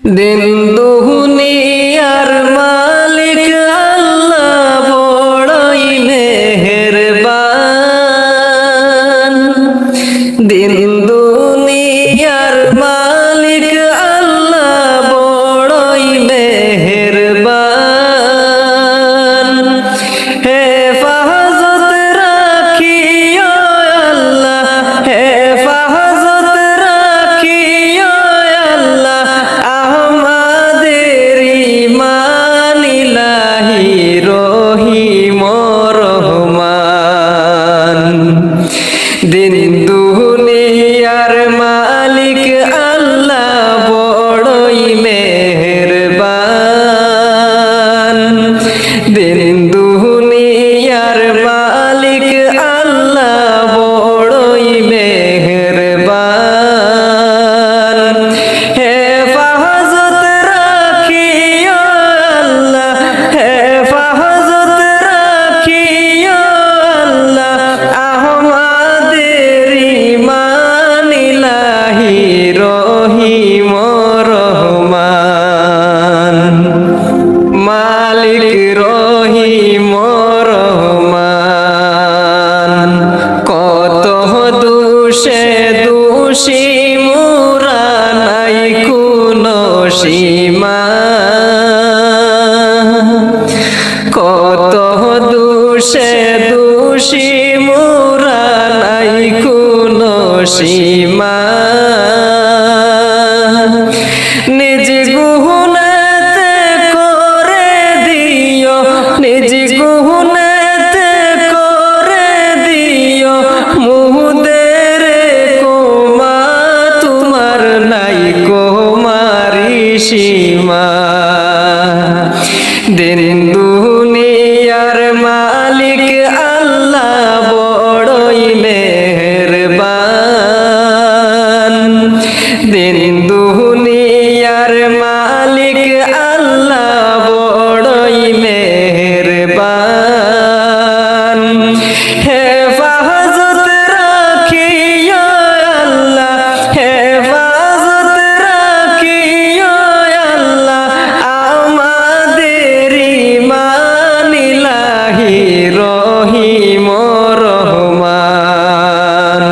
দিন দুনিয়ার মালিক আল্লাহ বড়ই মেহেরবান। দিন দুনিয়ার মালিক আল্লাহ বড়ই মেহেরবান। হেফাজত রাখিও আল্লাহ, হেফাজত রাখিও আল্লাহ আমাদের ঈমান ইলাহি রহিম রহমান। দিন দুনিয়ার মালিক আল্লাহ বড়ই মেহেরবান। দিন দুনিয়ার মালিক আল্লাহ বড়ই মেহেরবান। হেফাজত রাখিও আল্লাহ, হেফাজত রাখিও আল্লাহ আমাদের ঈমান ইলাহি রহিম রহমান। মালিক রহিম রহমান। কত দোষে দোষী মোরা নাই কোনো সীমা। কত দোষে দোষী মোরা নাই কোনো সীমা। নিজ গুহনেতে করে দিও, নিজ গুহনেতে করে দিও মুদের কোমা। তোমার নাই কোমারি সীমা। দিন দুনিয়ার মালিক আল্লাহ বড়ই মেহেরবান। দিন দুনিয়ার মালিক আল্লাহ বড়ই মেহেরবান। হেফাজত রাখিও আল্লাহ, হেফাজত রাখিও আল্লাহ আমাদের ঈমান ইলাহি রহিম রহমান।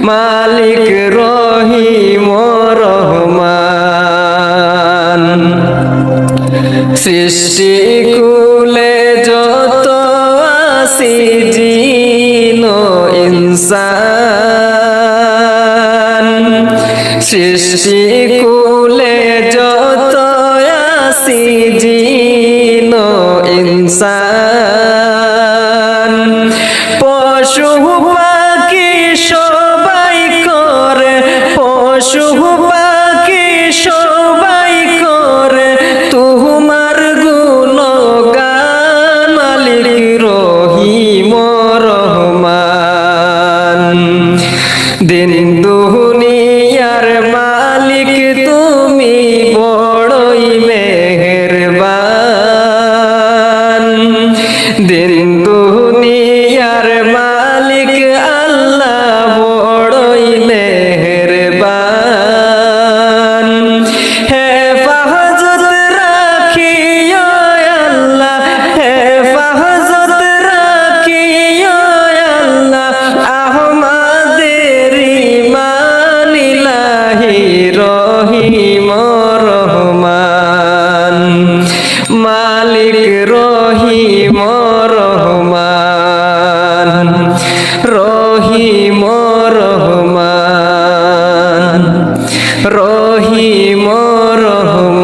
মালিক রহিম রহমান। সৃষ্টি কুলে যত আসি জিন ইনসান। সৃষ্টি কুলে যত আসি জিন ইনসান। পশু পাখি সবাই করে, পশু পাখি সবাই করে তোমার গুণগান। মালিক রহিম রহমান। দিন দুনিয়ার মালিক তুমি বড়ই মেহেরবান। দিন দুনিয়ার মালিক আল্লাহ বড়ই মেহেরবান। হেফাজত রাখিও আল্লাহ, হেফাজত রাখিও আল্লাহ আমাদের ঈমান ইলাহি রহিম রহমান। মালিক রহিম রহমান। রহিম রহমান। রহিম রহমান।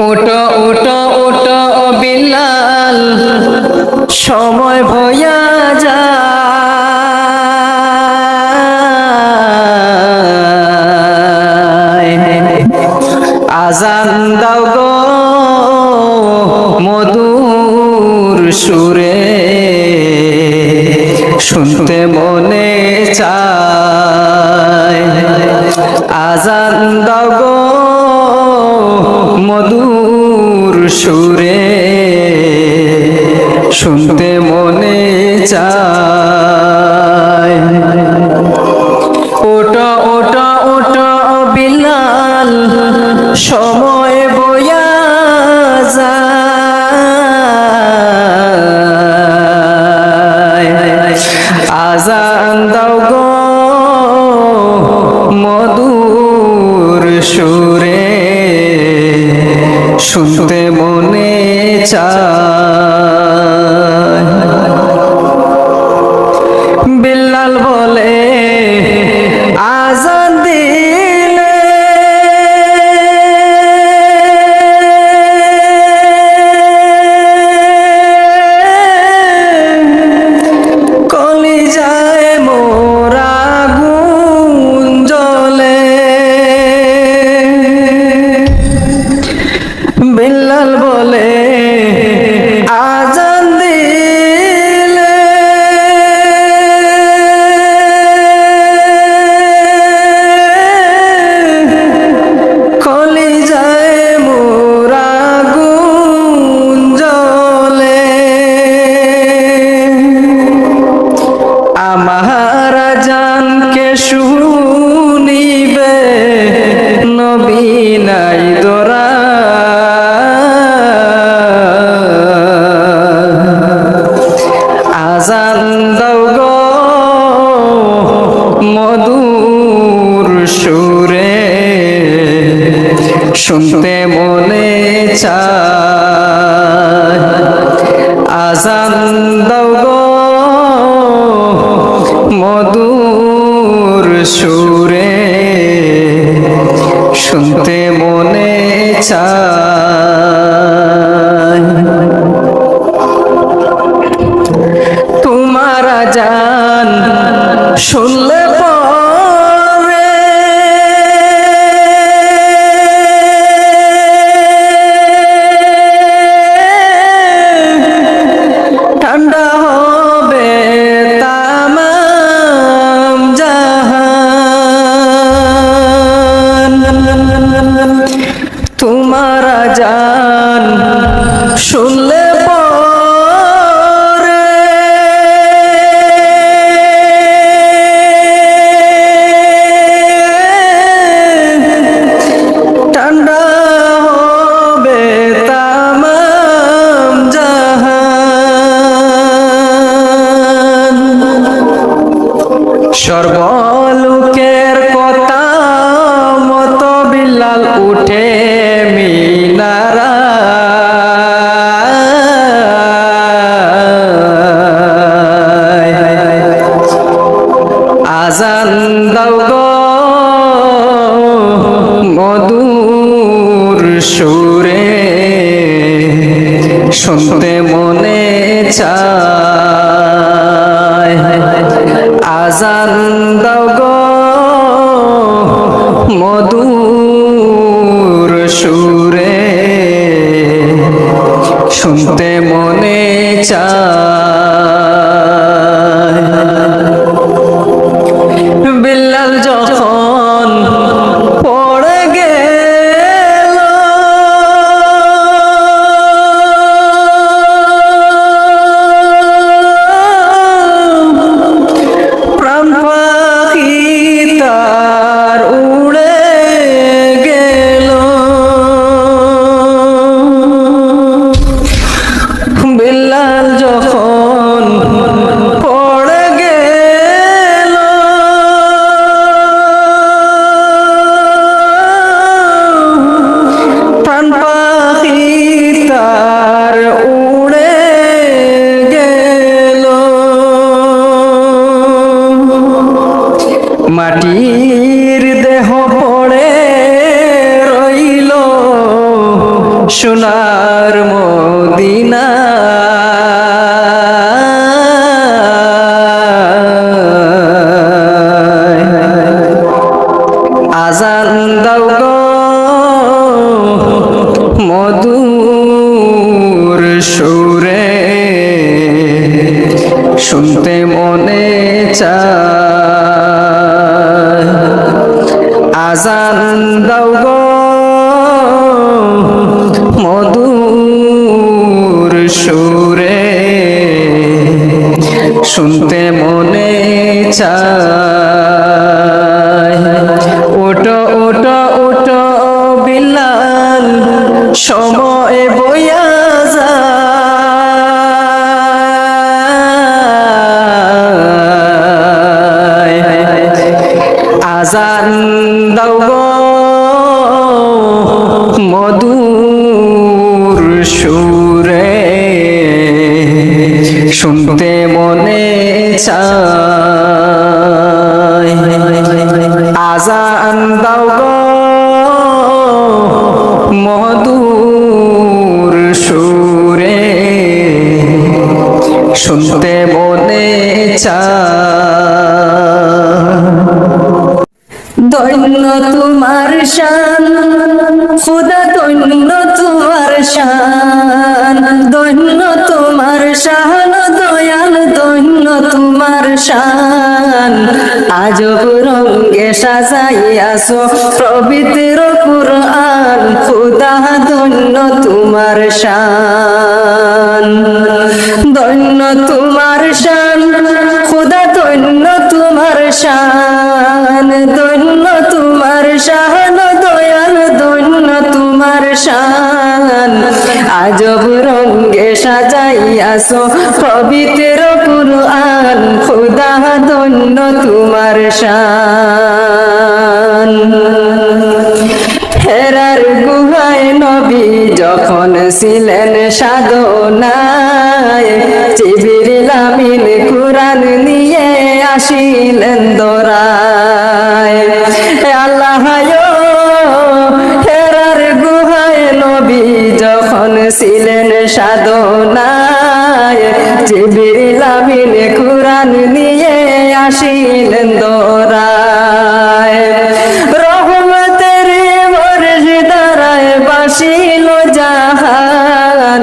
ওটো ওটো ওটো বিলাল সময় ভয়া যায়। আজান দাও গো মধুর সুরে, শুনতে মনে চায়। আজান দাও গো মধুর সুরে, শুনতে মনে চায়। ওটা ওটা সময় বয়া যায় আজান দাও গো মধুর সুরে শুনতে মনে চায় বিল্লাল বলে আজান দিলে কলিজায় মোরা আগুন জ্বলে বিল্লাল বলে আজান দিলে কলিজায় মোরা আগুন জ্বলে আমার আজানকে শুনিবে নবী নাই দরা আজান দাও গো মধুর সুরে শুনতে মনে চায় আজান দাও গো মধুর সুরে শুনতে মনে চায় তোমার আজান শুনলে পরে ঠান্ডা হবে তামাম জাহান তোমার আজান শুনলে ঠান্ডা হবে তামাম জাহান সর্বলোকের কথা মতো বিল্লাল উঠে মিনারা আজান দাও গো মধুর সুরে শুনতে মনে চায় আজান দাও গো মধুর সুরে শুনতে মনে চায় বিল্লাল যখন পড়ে গেল প্রাণ পাখি তার উড়ে গেল বিল্লাল যখন পড়ে গেল প্রাণ পাখি তার উড়ে গেল মাটির দেহ পড়ে রইল সোনার মদিনা আজান দাও গো মধুর সুরে শুনতে মনে চায় আজান দাও গো মধুর সুরে শুনতে মনে চায় ওটো ওটো ওটো বিল্লাল সময় বইয়া যায় আজান দাও গো মধুর সুরে শুনতে মনে চায় আজান দাও গো মধুর সুরে শুনতে মনে চায় ধন্য তোমার শান খুদা ধন্য তোমার শান ধন্য তোমার শান দয়াল ধন্য তোমার শান আজব রঙে সাজাইয়াছো পবিত্র কুরআন খুদা ধন্য তোমার শান ধন্য তোমার শান খুদা ধন্য তোমার শান ধন্য তোমার শান দয়াল ধন্য তোমার শান আজব রঙে সাজাইয়াছো পবিত্র কুরআন খুদা ধন্য তোমার শান হেরার গুহায় নবী যখন ছিলেন সাধনায় জিবরিল আমিন কুরআন নিয়ে আসিলেন দরায় আল্লাহ হেরার গুহায় নবী যখন ছিলেন সাধনায় জিবরিল আমিন কুরআন নিয়ে আসিলেন দরায় রহমতের মর্যাদায় বাসিল জাহান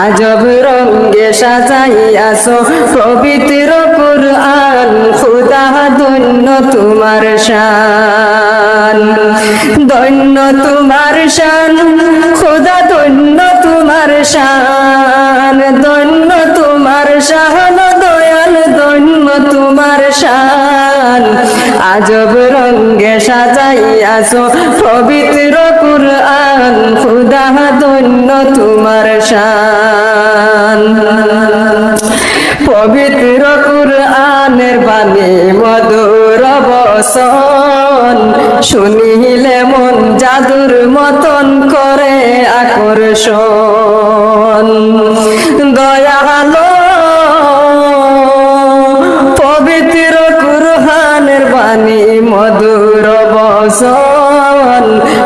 আজব রঙে সাজাইয়াছো পবিত্র কুরআন খুদা ধন্য তোমার শান ধন্য তোমার শান খুদা ধন্য তোমার শান ধন্য তোমার শান দয়াল ধন্য তোমার শান আজব রঙে সাজাইয়াছো পবিত্র কুরআন খুদা ধন্য তোমার শান পবিত্র কুরআনের বাণী মধুর বচন শুনিলে মন জাদুর মতন করে আকর্ষণ দয়ালো পবিত্র কুরআনের বাণী মধুর বচন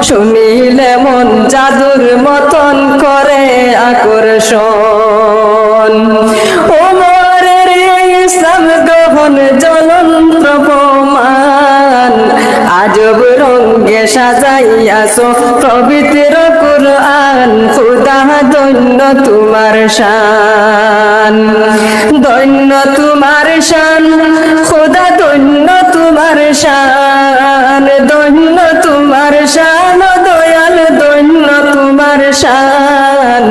শুনিলে মন জাদুর মতন করে আকর্ষণ ওমরের ইসলাম গ্রহণ জ্বলন্ত প্রমাণ আজব রঙে সাজাইয়াছো পবিত্র কুরআন খুদা ধন্য তোমার শান ধন্য তোমার শান খুদা ধন্য তোমার শান ধন্য তোমার শান দয়াল ধন্য তোমার শান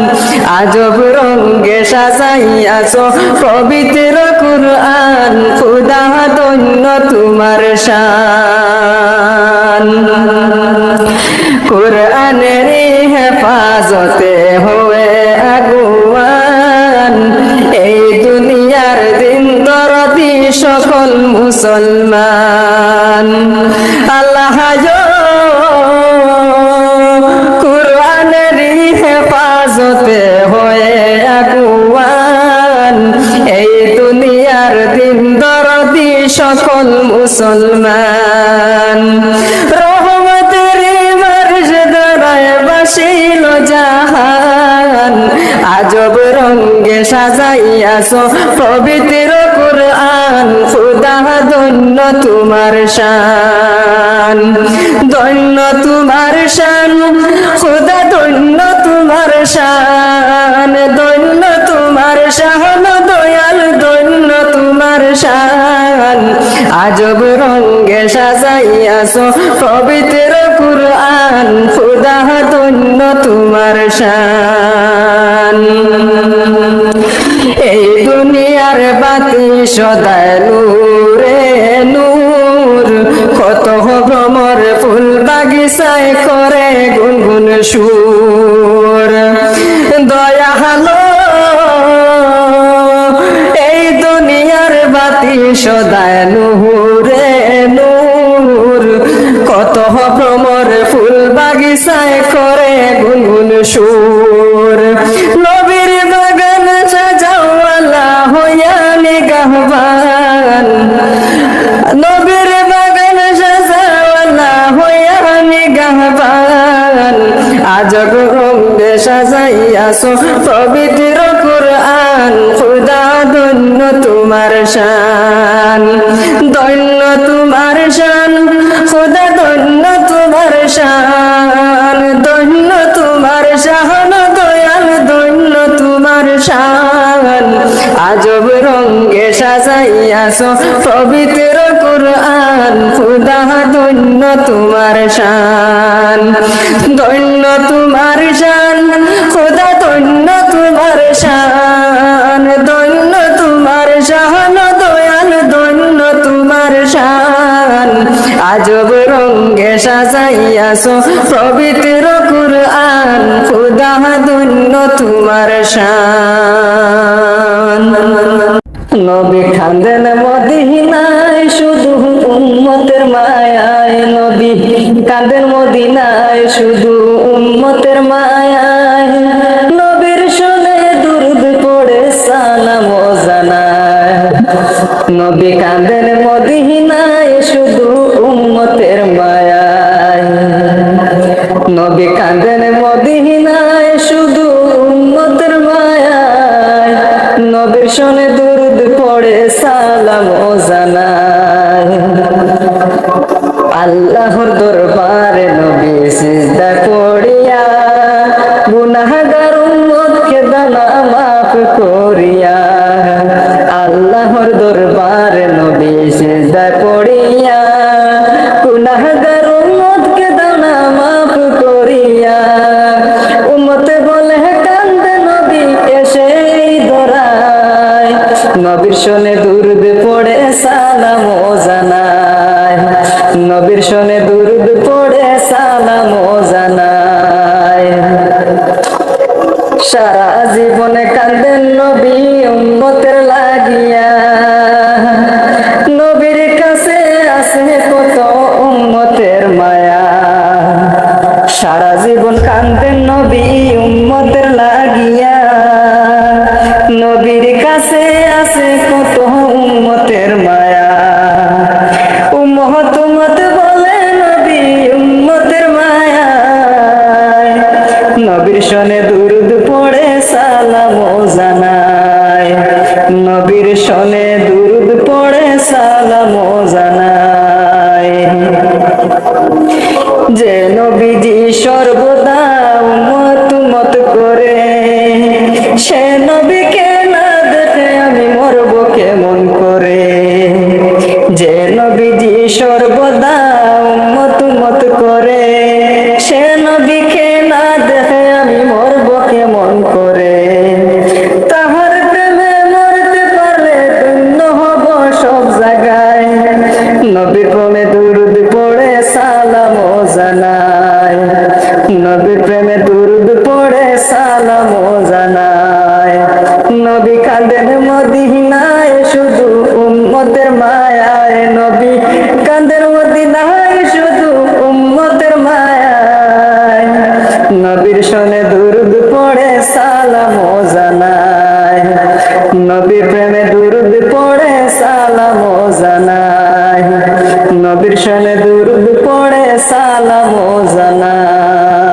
আজব রঙে সাজাইয়াছো পবিত্র কুরআন খুদা ধন্য তোমার শান কুরআনের হেফাজতে হয়ে আগুয়ান এই দুনিয়ার দিন দরদি সকল মুসলমান আল্লাহ কুরআনের হেফাজতে হয়ে আগুয়ান এই দুনিয়ার দিন দরদি সকল মুসলমান রহমতের মর্যাদায় বাসিল জাহান আজব রঙে সাজাইয়াছো পবিত্র কুরআন খুদা ধন্য তোমার শান ধন্য তোমার শান খুদা ধন্য তোমার শান ধন্য তোমার শান দয়াল ধন্য তোমার শান আজব রঙে সাজাইয়াছো পবিত্র কুরআন খুদা ধন্য তোমার শান এই দুনিয়ার বাতি সদায় নূরে নূর কত ভ্রমর ফুল বাগিচায় করে গুনগুন সুর দয়ালো এই দুনিয়ার বাতি সদায় নূরে নূর কত ভ্রমর ফুল বাগিচায় করে গুনগুন সুর নবীর বাগান সাজাওয়ালা হইয়া নিগাহবান নবীর বাগান সাজাওয়ালা হইয়া নিগাহবান আজব রঙে সাজাইয়াছো পবিত্র কুরআন খুদা ধন্য তোমার শান ধন্য তোমার শান খুদা ধন্য তোমার শান ধন্য তোমার শান দয়াল ধন্য তোমার শান আজব রঙে সাজাইয়াছো পবিত্র কুরআন খুদা ধন্য তোমার শান ধন্য তোমার শান খুদা ধন্য তোমার শান ধন্য তোমার শান দয়াল ধন্য তোমার শান আজব রঙে সাজাইয়াছো পবিত্র কুরআন খুদা ধন্য তোমার শান নবী কাঁদেন মদিনায় শুধু উম্মতের মায়ায় নবী কাঁদেন মদিনায় শুধু উম্মতের মায়ায় নবীর শুনে দুরূদ পড়ে সালাম জানায় নবী কাঁদেন মদিনায় শুধু উম্মতের মায়ায় নবী কাঁদেন মদিনায় শুধু উম্মতের মায়ায় নবীর শুনে দুরূদ পড়ে সালাম জানায় আল্লাহর দরবারে নবী সিজদা করিয়া গুনাহগার উম্মতকে দানা মাফ করিয়া আল্লাহর দরবারে নবী সিজদা করিয়া গুনাহগার উম্মতকে দানা মাফ করিয়া উম্মতে বলে কান্দে নবী এসে ধরায় নবীর শুনে দুরূদ পড়ে সালাম জানায় নবীর শুনে দুরূদ পড়ে সালাম জানায় সারা জীবনে কান্দেন নবী উম্মতের লাগিয়া নবীর কাছে আছে কত উম্মতের মায়া সারা জীবন কান্দেন নবী উম্মতের লাগিয়া নবীর কাছে আছে কত উম্মতের মায়া উম্মত উম্মত বলে নবী উম্মতের মায়া নবীর শুনে দুরূদ পড়ে সালাম জানায় নবীর শুনে দুরূদ পড়ে সালাম জানায় যে নবীজি সর্বদা উম্মত উম্মত করে সে নবীকে না দেখে আমি মরব কেমন করে যে নবীজি সর্বদা উম্মত উম্মত করে সে নবীকে না দেখে আমি মরব কেমন করে তাহার প্রেমে মরতে পারলে ধন্য হব সব জায়গায় নবীর প্রেমে দুরূদ পড়ে সালাম জানায় নবীর প্রেমে দুরূদ পড়ে সালাম জানায় নবী কাঁদেন মদিনায় শুধু উম্মতের মায়ায় নবী কাঁদেন মদিনায় শুধু উম্মতের মায়ায় নবীর শুনে দুরূদ পড়ে সালাম জানায় নবীর প্রেমে দুরূদ পড়ে সালাম জানায় নবীর শুনে দুরূদ পড়ে সালাম জানায়